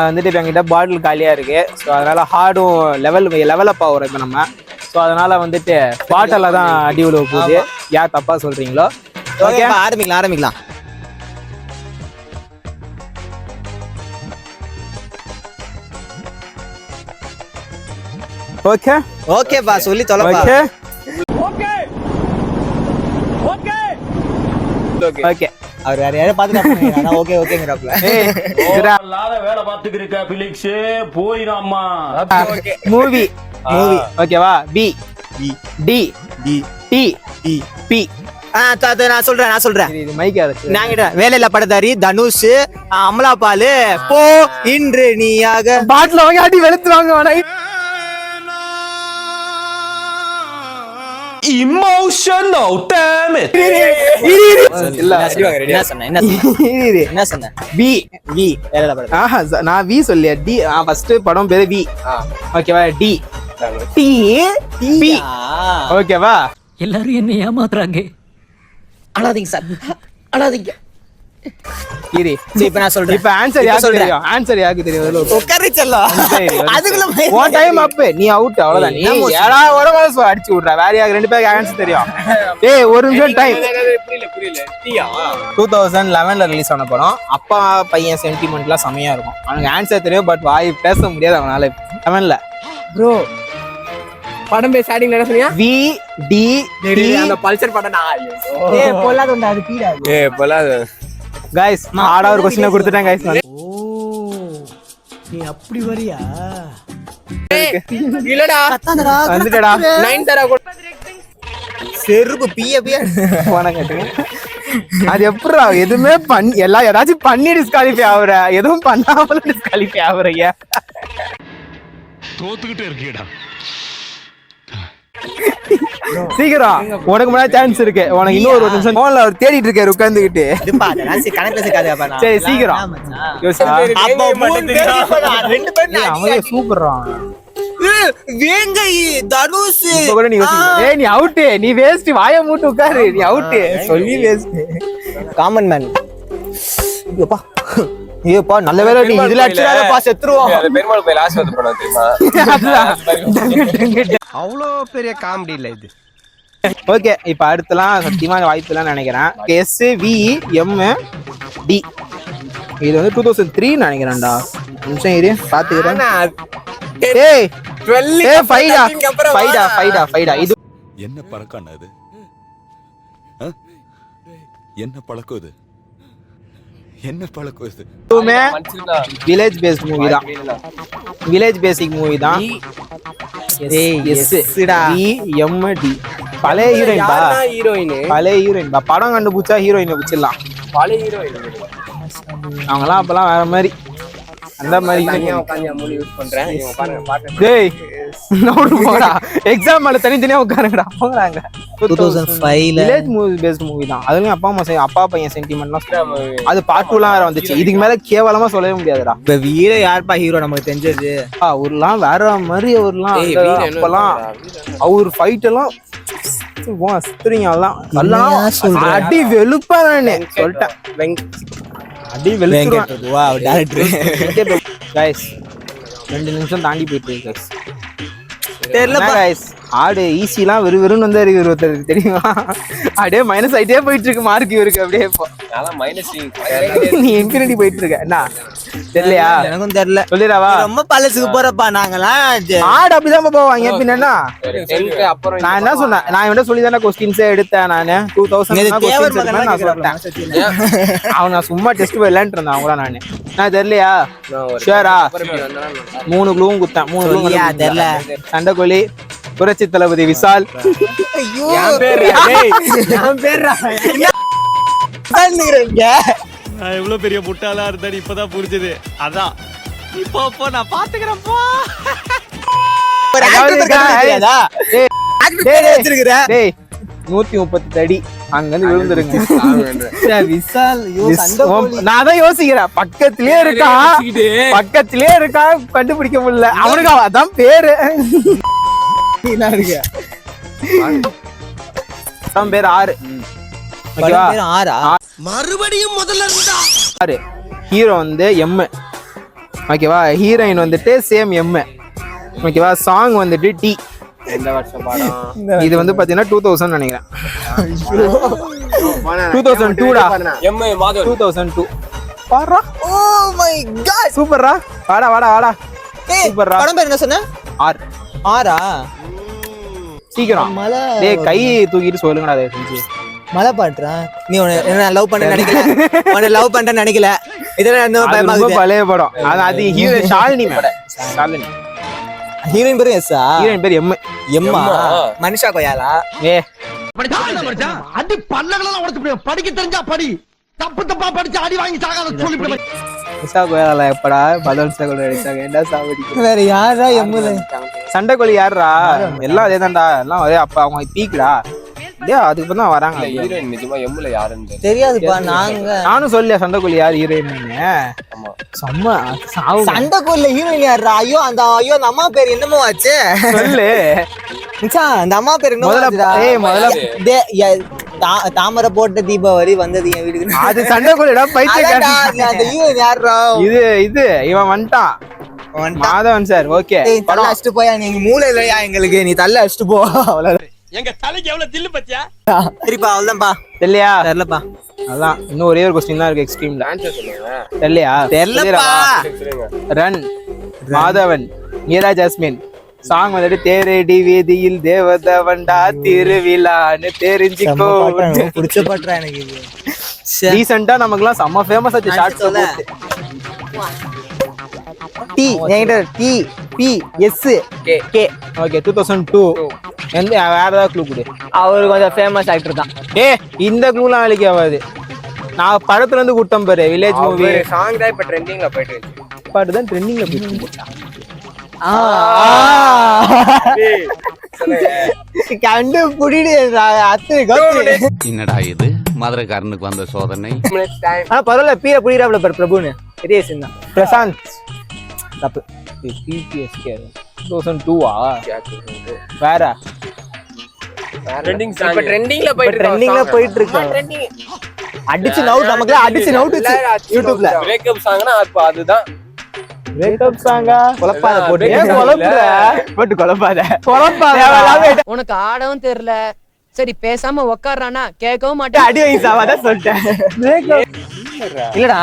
வந்துட்டு இப்போ எங்கிட்ட பாட்டில் காலியாக இருக்கு. ஸோ அதனால ஹார்டும் லெவல் அப் ஆகுறோம் இப்போ நம்ம. ஸோ அதனால வந்துட்டு பாட்டில் தான் அடி உழுவ போகுது. யார் தப்பா சொல்றீங்களோ? ஓகே, ஆரம்பிக்கலாம். ஓகே ஓகேப்பா, சொல்லி தொலைப்பா. ஓகே அவர் வேற யாரையும் பாத்துட்டாங்க. ஓகே ஓகேங்கறாப்ல. வேலை பாத்துக்கிருக்க பிலிக்ஸ் போயிராமா. மூவி ஓகேவா? P D D D P. நான் சொல்றேன். இது மைக் அரைச்சு நாங்க வேலையில படதாரி தனுஷ், அமலா பாலு. போ இன்று நீயாக பாட்டில் வாங்கி அடி வெளுத்துவாங்க. Emotional damn it. என்ன சொன்ன? பி வேலையில படதாரி. ஆஹா, நான் வி சொல்லியா? டி. ஃபர்ஸ்ட் படம் பேரு வி. ஓகேவா? D D P. ஓகேவா? எல்லாரும் என்ன ஏமாத்துறாங்க. அழாதீங்க சார், அழாதீங்க. இரு, இப்ப நான் சொல்றேன். இப்ப ஆன்சர் யாருக்கு தெரியும்? உட்காரு செல்லம். அதுக்குள்ள ஒன் டைம் அப், நீ அவுட். அவ்வளவுதான். நீ ஏழாவோட அடிச்சு விடுற. வேற யாருக்கு 2 பேருக்கு ஆன்சர் தெரியும்? ஏய், ஒரு நிமிஷம் டைம். புரியல. 2011ல ரிலீஸ் ஆன படம். அப்பா பையன் சென்டிமெண்ட்லாம் செமையா இருக்கும். அவனுக்கு ஆன்சர் தெரியும், பட் வாய் பேச முடியாது அவனால. 11ல ப்ரோ படம் பேர் ஸ்டார்டிங்ல என்ன சொன்னீங்க? V D D. அந்த பல்சர் படம் நான். ஏய் பொல்லாதண்டா, அது கீடாது. ஏய் பொல்லாத. गाइस ஆடா ஒரு क्वेश्चन கொடுத்துட்டேன் गाइस. ஓ, நீ அப்படி வரியா? இல்லடா வந்துட்டடா. 9 தர செருப்பு பிய வணக்கம். அது எப்படிடா எதுவுமே எல்லாம் ஏதாச்சும் பண்ணி டிஸ்குவாலிஃபை ஆகுற, எதுவும் பண்ணாமல டிஸ்குவாலிஃபை ஆகுறீங்க. தோத்துக்கிட்டே இருக்கீடா. சீக்கிரம், உனக்கு முன்னாடி சான்ஸ் இருக்கு. உனக்கு இன்னும் ஒரு நிமிஷம். போன்ல அவர் தேடிட்டு இருக்காரு உட்கார்ந்துகிட்டு. சரி சீக்கிரம். அவன் சூப்பர்ரா. வேங்கை தனுஷ். நீ ஏய், நீ அவுட். நீ வேஸ்ட். வாயை மூட்டு உட்காரு. நீ அவுட். சொல்லி வேஸ்ட். Common man. ஐயோப்பா, நல்ல வேளை நீ இதுல அடிச்சறாதப்பா, செத்துருவோம். அது பெருமாள் கோயில் ஆசீர்வாதம் பண்ண தெரியுமா? அவ்வளோ பெரிய காமெடி இல்ல இது. ஓகே, இப்ப அடுத்தலாம் சத்தியமா வாய்ப்பு இல்லைன்னு நினைக்கிறேன். S V M D. இது வந்து 2003 நினைக்கிறேன்டா. நிமிஷம் இரு, பாத்துக்கிறேன். ஏய் 12 ஃபைடா. இது என்ன பழக்கம் அது? என்ன பழக்கம் இது? என்ன பழக்கம் இது? இதுவுமே வில்லேஜ் பேஸ்ட் மூவி தான். வில்லேஜ் பேசிக் மூவி தான். எம்டி. பழைய ஹீரோயின் பா. படம் கண்டுபிடிச்சா ஹீரோயினை பிடிச்சிடலாம். பழைய ஹீரோயின் அவங்கலாம் அப்பெல்லாம் வேற மாதிரி. அந்த மாதிரி யூஸ் பண்றேன். டேய் நோடு போடா. எக்ஸாம் மேல தனித்தனியா உட்காருங்கடா. போறாங்க. 2005ல வில்லேஜ் மூவி பேஸ்ட் மூவி தான். அதுலயும் அப்பா பையன் சென்டிமெண்ட்லாம். அது பார்ட் 2லாம் வேற வந்துச்சு. இதுக்கு மேல கேவலமா சொல்லவே முடியாதுடா. இப்ப வீர யார்ப்பா ஹீரோ நமக்கு தெரிஞ்சது? அவர்லாம் வேற மாதிரி. அவர்லாம் அப்பெல்லாம் அவர் ஃபைட் எல்லாம் அடி வெளுப்பா. நானு சொல்லிட்டேன், அடி வெளுத்துருவேன். गाइस 2 நிமிஷம் தாண்டி போயிட்டு இருக்கு गाइस. தெரியல गाइस. ஆடு ஈஸிலாம் வெறுன்னு வந்தாரு ஒருத்தருக்கு தெரியுமா? அப்படியே மைனஸ் ஆயிட்டே போயிட்டு இருக்கு மார்க் இவருக்கு. அப்படியே நீ இன்ஃபினிட்டி போயிட்டு இருக்க. என்ன தெரியலையா? எனக்கும் தெரியல. சொல்லிடாவா? ரொம்ப பழசுக்கு போறப்பா நாங்களாம். ஆடு அப்படிதான் போவாங்க. பின்னா நான் என்ன சொன்னேன்? நான் இவன் சொல்லி தானே கொஸ்டின்ஸே எடுத்தேன். நானு 2000 நான் சொல்லிட்டேன். அவன் சும்மா டெஸ்ட் விளையாண்டு இருந்தான். அவங்களா நான் தெரியலையா? ஷுவரா? 3 க்ளூவும் குத்தேன். 3 க்ளூ தெரியல. சண்டைக்கோழி, புரட்சி தளபதி விஷால். நான் எவ்வளவு பெரிய முட்டாளா இருந்தா இப்பதான் புரிஞ்சது. அதான் இப்போ நான் பாத்துக்கிறேன்ப்பா. 130 அடி அங்கிருந்து விழுந்துருங்க. நான் தான் யோசிக்கிறேன். பக்கத்திலே இருக்கா கண்டுபிடிக்க முடியல. அவனுக்கு அதான் பேரு. பேர் 6. மறுபடியும் முதல்ல இருந்தா 6. ஹீரோ வந்து எம். ஓகேவா. ஹீரோயின் வந்துட்டு சேம் எம். ஓகேவா. சாங் வந்துட்டு டி. எந்த வருஷம் படம்? இது வந்து பாத்தீங்கன்னா 2000 நினைக்கிறேன். 2002டா. எம்ஐ மாதவன் 2002. பாரா. ஓ மை காட் சூப்பர்ரா. வாடா. சூப்பர்ரா. படம் பேர் என்ன சொன்ன? ஆர். ஆரா? சீக்கிரம். மலை. டேய் கை தூக்கிட்டு சொல்லுங்கடா அதை செஞ்சு. மலை பாட்டுறா. நீ என்ன லவ் பண்ண நினைக்கல. உன்னை லவ் பண்றேன்னு நினைக்கல. இதெல்லாம் இன்னும் அது ரொம்ப பயமாகுது. பழைய படம். அது hero Shalini madam. Shalini. Heroine பேரு எஸ்ஸா? ஹீரோயின் பேர் எம். எம்மா? மனிஷா கொய்யாலா? ஏ அடி பல்லகளெல்லாம் உடைச்சு போய் படிக்க தெரிஞ்சா படி. தப்பா படிச்சு அடி வாங்கி சாகாத சொல்லி நிஷா கோயால எப்படா பதில் சகோட அடிச்சாங்க. என்ன சாவடிக்கு. வேற யாரா எம்முல? சண்டைக்கோழி யாருடா? எல்லாம் அதேதான்டா. எல்லாம் ஒரே அப்ப அவங்க பீக்குடா. டேய் அதுக்கு தான் வராங்க. ஹீரோயின் நிஜமா எம்ல யாருன்னு தெரியாதுப்பா. நானும் சொல்லியா சண்டைக்கோழி யார் ஹீரோயின். ஆமா செம்ம சாவு. சண்டைக்குள்ள ஹீரோயின் யாரா? ஐயோ அந்த அம்மா பேர் என்னமோ ஆச்சு சொல்லு. மச்சான் அந்த அம்மா பேர் என்னமோ ஆச்சுடா. தாமரை போட்ட தீபாவளி வந்தது என் வீட்டுக்கு. அது சண்டைக்கோழிடா பைத்தியம். அந்த ஹீரோயின் யாரா? இது இவன் வந்துட்டான். மாதவன் சார். ஓகே தள்ள அடிச்சுட்டு போயா. நீங்க மூளை இல்லையா எங்களுக்கு? நீ தள்ள அடிச்சுட்டு போ. அவ்வளவுதான். எங்க தலைக்கு எவ்வளவு தில்லு பத்தியா? சரிப்பா அவ்வளவுதான்ப்பா. தெரியலையா? தெரியலப்பா. அதான் இன்னும் ஒரே ஒரு கொஸ்டின் தான் இருக்கு எக்ஸ்ட்ரீம்ல. ஆன்சர் சொல்லுங்க. தெரியலையா? தெரியலப்பா. சொல்லுங்க. Run Madhavan Meera jasmine. Song வந்துட்டு தேரடி வீதியில் தேவதவன்டா திருவிழான்னு தெரிஞ்சுக்கோ. பிடிச்ச பாட்டுறா எனக்கு இது. ரீசெண்டா நமக்குலாம் செம்ம ஃபேமஸ் ஆச்சு ஷார்ட் சொல்ல. டி என்கிட்ட D P S K. Okay 2002. எந்த வேற ஏதாவது க்ளூ கொடு. அவர் கொஞ்சம் ஃபேமஸ் ஆக்டர் தான். இந்த க்ளூலாம் வேலைக்கு ஆகாது. நான் படத்துல இருந்து கூட்டம் பாரு. வில்லேஜ் மூவி சாங் தான் இப்ப ட்ரெண்டிங்ல போயிட்டு இருக்கு. பாட்டு தான் ட்ரெண்டிங்ல போயிட்டு. கண்டுபிடிடு என்னடா இது மதுரைக்காரனுக்கு வந்த சோதனை. ஆனா பரவாயில்ல. பீர புடிறாப்ல பிரபுன்னு பெரிய சீன் தான். பிரசாந்த். தப்பு. பிபிஎஸ்கே 2002 வேற ட்ரெண்டிங் சாங் இப்ப ட்ரெண்டிங்ல போயிட்டு இருக்கு. ட்ரெண்டிங்ல போயிட்டு இருக்கு. அடிச்சு நவுட் நமக்கு அடிச்சு நவுட் யூடியூப்ல. பிரேக்கப் சாங்னா அப்ப அதுதான். பிரேக்கப் சாங்கா? குழப்பாத போட்டு. குழப்பாத. உனக்கு ஆடவும் தெரியல. சரி பேசாம உக்காடுறானா கேட்கவும் மாட்டேன். அடி வாங்கி சாவாதான் சொல்லிட்டேன். இல்லடா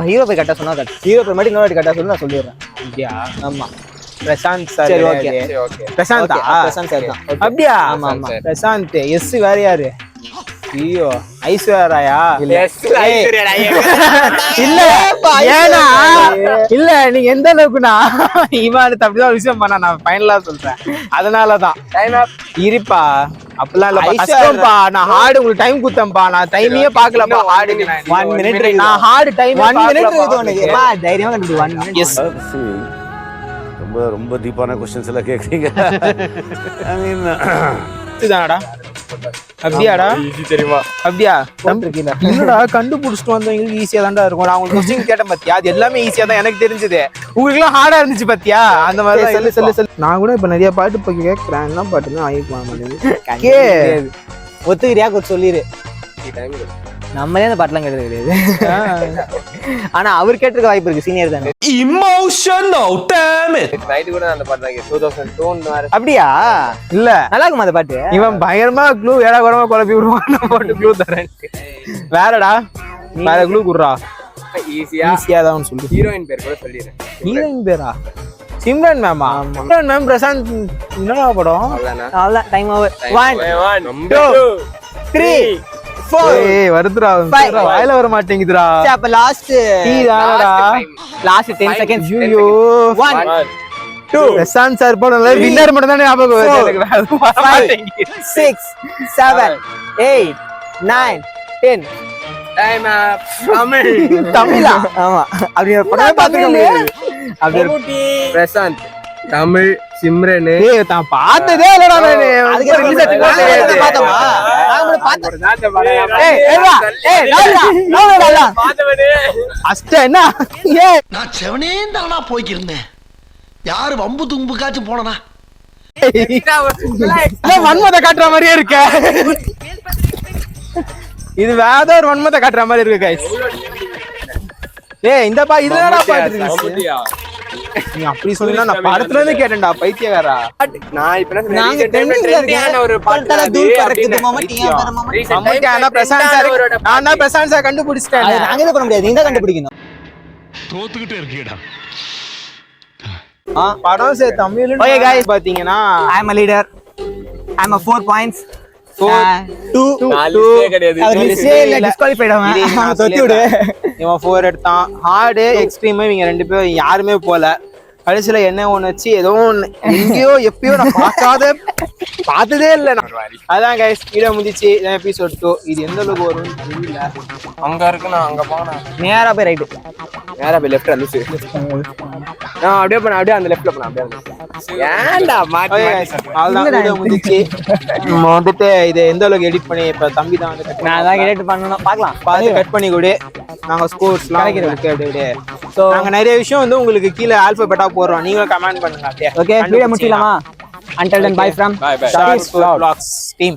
ஹீரோ போய் கட்ட சொன்னா கட்ட. ஹீரோ போய் மட்டும் இன்னொரு கட்ட சொல்லி நான் சொல்லிடுறேன். அப்படியா? ஆமா பிரசாந்த் சார். சரி ஓகே. பிரசாந்த் பிரசாந்த் சார் தான். அப்படியா? ஆமா ஆமா. பிரசாந்த். எஸ் வேற யாரு? ஐயோ ஐஸ்வர்யா. இல்ல ஏனா இல்ல நீங்க எந்த அளவுக்குனா இவன் தப்பிதான் விஷயம் பண்ண நான் ஃபைனலா சொல்றேன். அதனாலதான் இருப்பா அப்படிலாம் இல்ல. கஷ்டம்பா. நான் ஹார்டு உங்களுக்கு டைம் குத்தம்பா. நான் டைமையே பாக்கலப்பா. Hard 1 minute. நான் ஹார்டு டைம் 1 மினிட் இருக்கு உனக்கு. வா தைரியமா கண்டு 1 மினிட். எஸ் ரொம்ப ரொம்ப டீப்பான क्वेश्चंस எல்லாம் கேக்குறீங்க. ஐ மீன் இதுதானடா. அப்படியாடா? ஈஸி தெரியுமா? அப்படியா? என்னடா கண்டுபிடிச்சிட்டு வந்தவங்களுக்கு ஈஸியா தான்டா இருக்கும். நான் உங்களுக்கு கொஸ்டின் கேட்டேன் பாத்தியா? அது எல்லாமே ஈஸியா தான் எனக்கு தெரிஞ்சது. உங்களுக்கு எல்லாம் ஹார்டா இருந்துச்சு பாத்தியா? அந்த மாதிரி சொல்லு. நான் கூட இப்ப நிறைய பாட்டு இப்ப கேட்கிறேன். என்ன பாட்டுன்னு ஆயிக்கலாம் மாட்டேங்குது. ஒத்துக்கிறியா கொஞ்சம் சொல்லிடு. நம்மளே அந்த பாட்டுலாம் கேட்டது கிடையாது. ஆனா அவர் கேட்டிருக்க வாய்ப்பு இருக்கு. சீனியர் தானே. Emotional damn it. நைட் கூட அந்த பாட்டு தான் 2002 வேற. அப்படியா? இல்ல நல்லா இருக்குமா அந்த பாட்டு? இவன் பயங்கரமா க்ளூ ஏடாகுறமா குழப்பி விடுவான். நான் போட்டு க்ளூ தரேன். வேறடா வேற க்ளூ குடுறா. ஈஸியா தான் சொல்லு. ஹீரோயின் பேர் கூட சொல்லிடுறேன். ஹீரோயின் பேரா? சிம்ரன் மேமா? சிம்ரன் மேம். பிரசாந்த் என்னடா படம்? அவ்வளவுதான். Time over. 1 2 3 4 வருதுடா. வாயில வர மாட்டேங்குதுடா. அப்ப லாஸ்ட் லாஸ்ட் 10 செகண்ட்ஸ். ஐயோ 1 2 பிரசாந்த் சார் போடல. வின்னர் மட்டும் தான் ஞாபகம் வருது. எனக்கு வேற எதுவும் வர மாட்டேங்குது. 6 7 8 9 10 டைம் அப். தமிழ். தமிழா? ஆமா. அப்படி படமே பாத்துக்கோங்க. அப்படி பிரசாந்த் தமிழ் சிம்ரன். ஏய் நான் பார்த்ததே இல்லடா நானு. அதுக்கு ரிலீஸ் ஆச்சு பார்த்தோமா? நாம பார்த்தோம். அஷ்ட என்ன? ஏய் நான் செவனே தானா போய்க்கிருந்தேன். யாரு வம்பு தும்புக்காச்சும் போனனா? வன்மத காட்டுற மாதிரியே இருக்க. இது வேற ஒரு வன்மத காட்டுற மாதிரி இருக்கு கைஸ். ஏய் இந்த இதுலடா பாட்டு இருக்கு. நீ அப்படி சொன்னா நான் படத்துல இருந்து கேட்டேன்டா பைத்தியக்காரா. நான் இப்ப என்ன சொன்னேன், நாங்க recent time ல trending ல trendy-ஆன ஒரு பாட்டு தல அது தூள் அப்படின்னு. கறக்குது மம்மட்டியா பெற மம்மட்டி. Recent time மம்முட்டி ஆனா பிரசாந்த் சார் நான் தான் பிரசாந்த் சார் கண்டுபிடிச்சிட்டேன். அது நாங்க எதுவும் பண்ண முடியாது, நீங்க தான் கண்டுபிடிக்கணும். தோத்துக்கிட்டே இருக்கீடா. படம் சே தமிழ் Okay, guys. பாத்தீங்கன்னா I am a leader. I am a 4 points. 2 நாலு list ஏ கிடையாது. அவர் லிஸ்டே இல்ல, டிஸ்குவாலிஃபைட் அவன். அவன் தொத்தி விடு. இவன் 4 எடுத்தான். ஹார்டு எக்ஸ்ட்ரீம் இவங்க ரெண்டு பேரும் யாருமே போல. கடைசியில என்ன ஒண்ணு வச்சு ஏதோ ஒண்ணு எங்கேயோ எப்பயோ நான் பார்த்ததே இல்லை நான். அதான் கைஸ் வீடியோ முடிச்சு இதான் எபிசோட் 2. இது எந்த அளவுக்கு வரும்னு தெரியல. அங்க இருக்கு, நான் அங்க போனேன். நேரா போய் ரைட். நேரா போய் left லூசு. நான் அப்படியே போனேன், அப்படியே அந்த லெஃப்ட்ல போனேன், அப்படியே ஏன்டா மாத்தி அவ்வளவுதான் வீடியோ முடிச்சு. நம்ம வந்துட்டு இதை எந்த அளவுக்கு எடிட் பண்ணி இப்ப தம்பி தான் வந்து cut நான் தான் எடிட் பண்ணனும், பார்க்கலாம். பார்த்து கட் பண்ணி கொடு. நாங்க ஸ்கோர்ஸ்லாம் உங்களுக்கு அப்படியே சோ நாங்க நிறைய விஷயம் வந்து உங்களுக்கு கீழே ஆல்பபெட்டா போடுறோம், நீங்களும் கமெண்ட் பண்ணுங்க அப்படியே. ஓகே, வீடியோ முடிச்சிடலாமா? Until then, bye from Bye, bye. Shots Vlogs team.